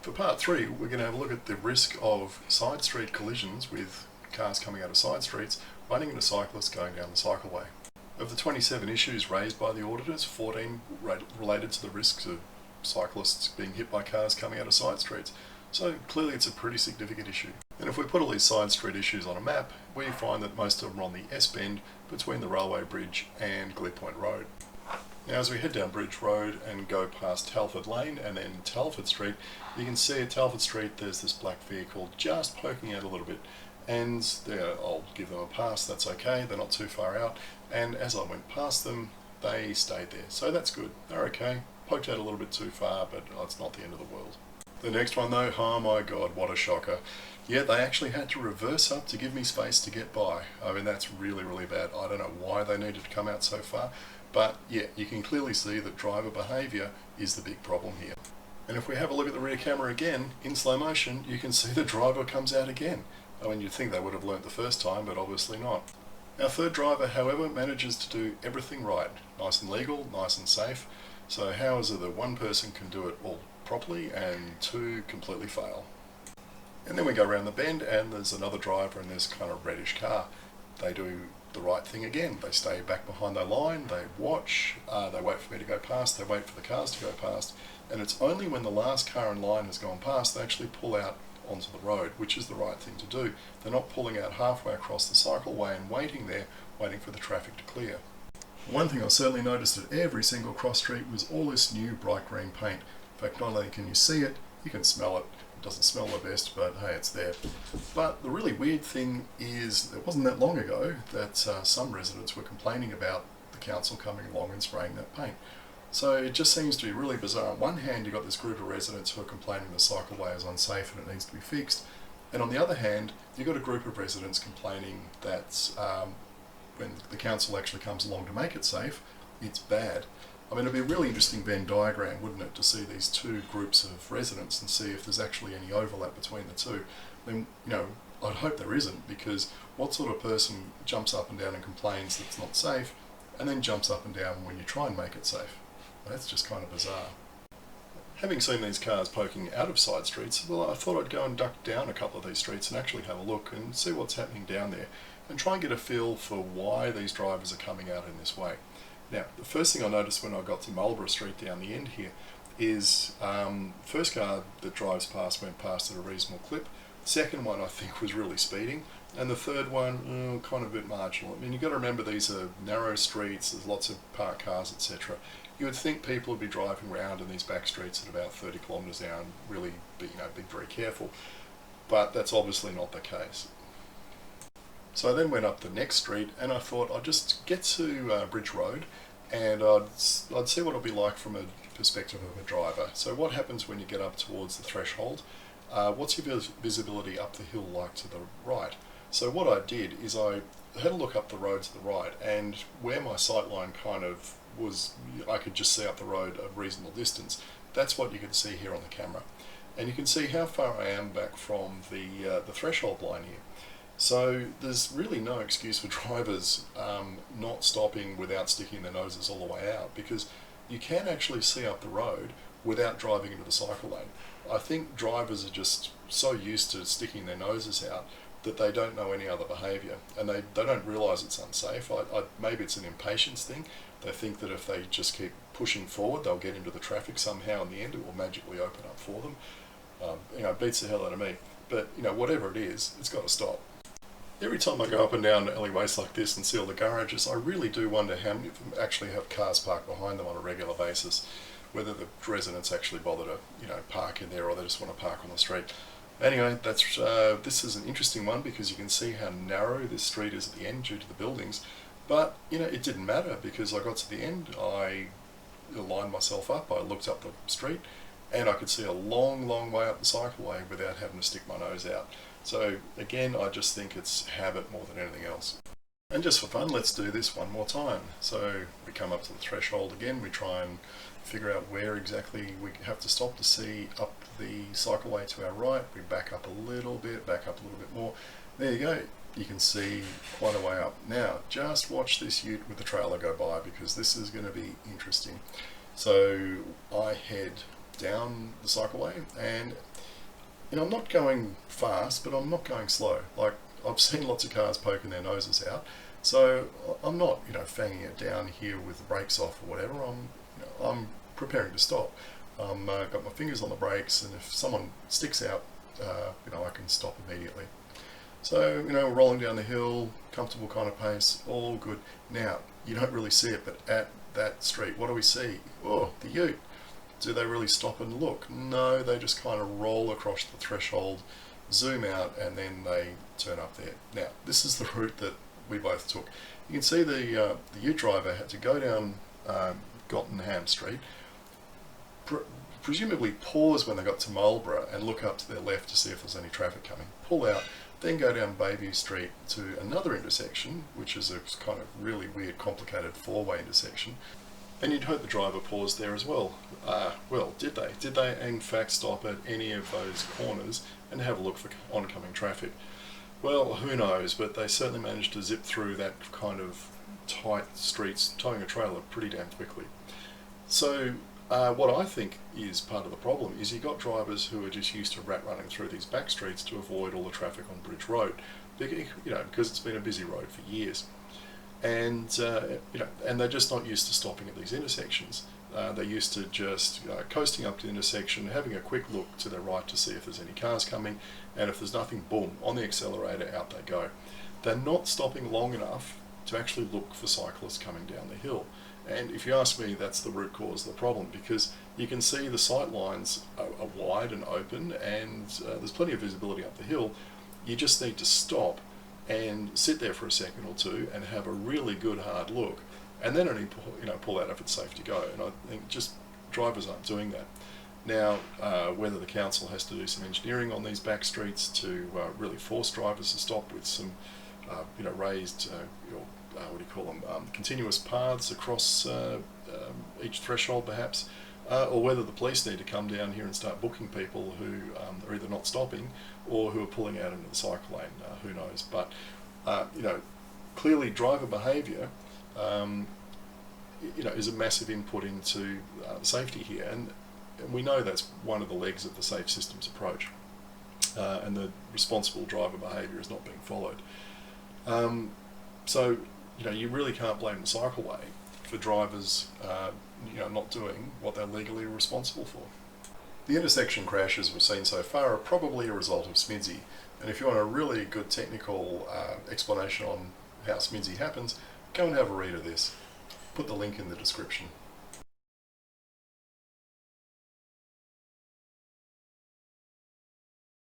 For part 3, we're going to have a look at the risk of side street collisions with cars coming out of side streets, running into cyclists going down the cycleway. Of the 27 issues raised by the auditors, 14 related to the risks of cyclists being hit by cars coming out of side streets. So clearly it's a pretty significant issue. And if we put all these side street issues on a map, we find that most of them are on the S-bend between the railway bridge and Glebe Point Road. Now as we head down Bridge Road and go past Telford Lane and then Telford Street, you can see at Telford Street there's this black vehicle just poking out a little bit, and I'll give them a pass, that's okay, they're not too far out, and as I went past them they stayed there, so that's good, they're okay, poked out a little bit too far, but it's not the end of the world. The next one though, oh my god, what a shocker. Yeah, they actually had to reverse up to give me space to get by. I mean, that's really, really bad. I don't know why they needed to come out so far, but yeah, you can clearly see that driver behaviour is the big problem here. And if we have a look at the rear camera again, in slow motion, you can see the driver comes out again. I mean, you'd think they would have learnt the first time, but obviously not. Our third driver, however, manages to do everything right. Nice and legal, nice and safe. So how is it that one person can do it all properly and two completely fail? And then we go around the bend and there's another driver in this kind of reddish car. They do the right thing again. They stay back behind their line, they watch, they wait for me to go past, they wait for the cars to go past, and it's only when the last car in line has gone past they actually pull out onto the road, which is the right thing to do. They're not pulling out halfway across the cycleway and waiting there, waiting for the traffic to clear. One thing I certainly noticed at every single cross street was all this new bright green paint. In fact, not only can you see it, you can smell it. It doesn't smell the best, but hey, it's there. But the really weird thing is, it wasn't that long ago that some residents were complaining about the council coming along and spraying that paint. So it just seems to be really bizarre. On one hand, you've got this group of residents who are complaining the cycleway is unsafe and it needs to be fixed. And on the other hand, you've got a group of residents complaining that when the council actually comes along to make it safe, it's bad. I mean, it'd be a really interesting Venn diagram, wouldn't it, to see these two groups of residents and see if there's actually any overlap between the two. I mean, I'd hope there isn't, because what sort of person jumps up and down and complains that it's not safe, and then jumps up and down when you try and make it safe? That's just kind of bizarre. Having seen these cars poking out of side streets, well, I thought I'd go and duck down a couple of these streets and actually have a look and see what's happening down there, and try and get a feel for why these drivers are coming out in this way. Now, the first thing I noticed when I got to Marlborough Street down the end here is first car that drives past went past at a reasonable clip. The second one I think was really speeding, and the third one kind of a bit marginal. I mean, you've got to remember these are narrow streets, there's lots of parked cars, etc. You would think people would be driving around in these back streets at about 30 kilometres an hour and really be very careful, but that's obviously not the case. So I then went up the next street and I thought I'd just get to Bridge Road and I'd see what it'll be like from a perspective of a driver. So what happens when you get up towards the threshold? What's your visibility up the hill like to the right? So what I did is I had a look up the road to the right, and where my sight line kind of was, I could just see up the road a reasonable distance. That's what you can see here on the camera. And you can see how far I am back from the threshold line here. So there's really no excuse for drivers not stopping without sticking their noses all the way out, because you can actually see up the road without driving into the cycle lane. I think drivers are just so used to sticking their noses out that they don't know any other behaviour, and they don't realise it's unsafe. Maybe it's an impatience thing. They think that if they just keep pushing forward, they'll get into the traffic somehow. In the end, it will magically open up for them. It beats the hell out of me. But whatever it is, it's got to stop. Every time I go up and down alleyways like this and see all the garages, I really do wonder how many of them actually have cars parked behind them on a regular basis, whether the residents actually bother to park in there or they just want to park on the street. Anyway, this is an interesting one because you can see how narrow this street is at the end due to the buildings, but it didn't matter because I got to the end, I lined myself up, I looked up the street, and I could see a long, long way up the cycleway without having to stick my nose out. So again, I just think it's habit more than anything else. And just for fun, let's do this one more time. So we come up to the threshold again, we try and figure out where exactly we have to stop to see up the cycleway to our right. We back up a little bit, back up a little bit more. There you go. You can see quite a way up. Now, just watch this ute with the trailer go by because this is going to be interesting. So I head down the cycleway and I'm not going fast, but I'm not going slow. Like, I've seen lots of cars poking their noses out, so I'm not, fanging it down here with the brakes off or whatever. I'm preparing to stop. I'm got my fingers on the brakes, and if someone sticks out, I can stop immediately. So, rolling down the hill, comfortable kind of pace, all good. Now, you don't really see it, but at that street, what do we see? Oh, the ute. Do they really stop and look? No, they just kind of roll across the threshold, zoom out, and then they turn up there. Now, this is the route that we both took. You can see the ute driver had to go down Gottenham Street, presumably pause when they got to Marlborough and look up to their left to see if there's any traffic coming, pull out, then go down Bayview Street to another intersection, which is a kind of really weird, complicated four-way intersection. And you'd hope the driver paused there as well. Well, did they? Did they in fact stop at any of those corners and have a look for oncoming traffic? Well, who knows, but they certainly managed to zip through that kind of tight streets, towing a trailer pretty damn quickly. So what I think is part of the problem is you've got drivers who are just used to rat running through these back streets to avoid all the traffic on Bridge Road, because it's been a busy road for years. And and they're just not used to stopping at these intersections. They're used to just coasting up to the intersection, having a quick look to their right to see if there's any cars coming, and if there's nothing, boom, on the accelerator, out they go. They're not stopping long enough to actually look for cyclists coming down the hill. And if you ask me, that's the root cause of the problem, because you can see the sight lines are wide and open, and there's plenty of visibility up the hill. You just need to stop and sit there for a second or two and have a really good hard look, and then only pull out if it's safe to go. And I think just drivers aren't doing that. Now, whether the council has to do some engineering on these back streets to really force drivers to stop with some raised what do you call them, continuous paths across each threshold perhaps, or whether the police need to come down here and start booking people who are either not stopping or who are pulling out into the cycle lane, who knows. But clearly driver behaviour is a massive input into safety here, and we know that's one of the legs of the Safe Systems approach, and the responsible driver behaviour is not being followed. So you really can't blame the cycleway for drivers not doing what they're legally responsible for. The intersection crashes we've seen so far are probably a result of SMIDSy, and if you want a really good technical explanation on how SMIDSy happens, go and have a read of this. Put the link in the description.